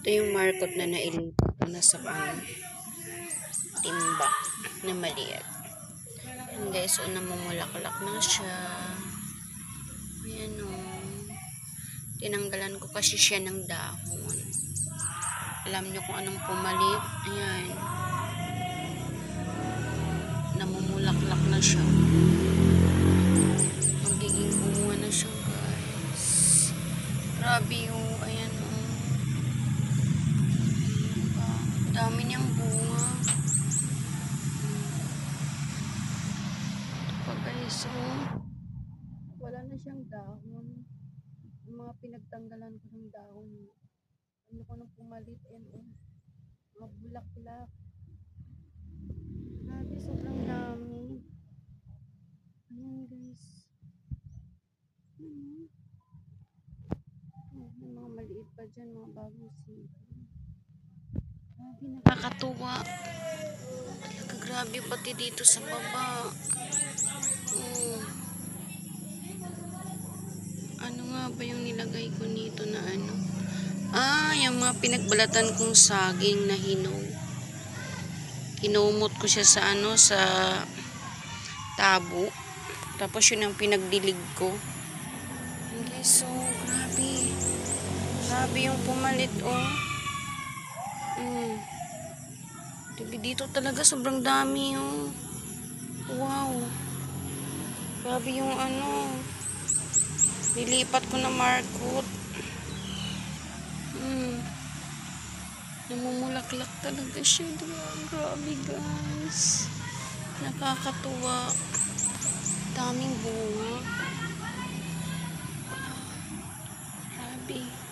Ito yung markot na nailipat ko na sa timba na maliit. And guys, so namumulaklak na siya. Ayan o. Tinanggalan ko kasi siya ng dahon. Alam nyo kung anong pumalit. Ayan. Namumulaklak na siya. Magiging bunga na siya, guys. Grabe yung, ayan o. Dami niyang bunga. Ito pa, guys, o. Wala na siyang dahon. Yung mga pinagtanggalan ko ng dahon. Ano ko nang pumalit, and mga bulaklak. Grabe, sobrang dami. Ayan, guys. May mga maliit pa dyan, mga bagong sito. Grabe, nakakatuwa. Talaga, grabe, pati dito sa baba. Ano nga ba yung nilagay ko nito na ano? Yung mga pinagbalatan kong saging na hinog. Kinumot ko siya sa sa tabo. Tapos yun ang pinagdilig ko. Okay, so grabe. Grabe yung pumalit, oh. Dito talaga sobrang dami, oh. Wow. Grabe yung nilipat ko na markot. Namumulaklak talaga siya. Grabe, guys. Nakakatuwa. Daming bunga. Grabe.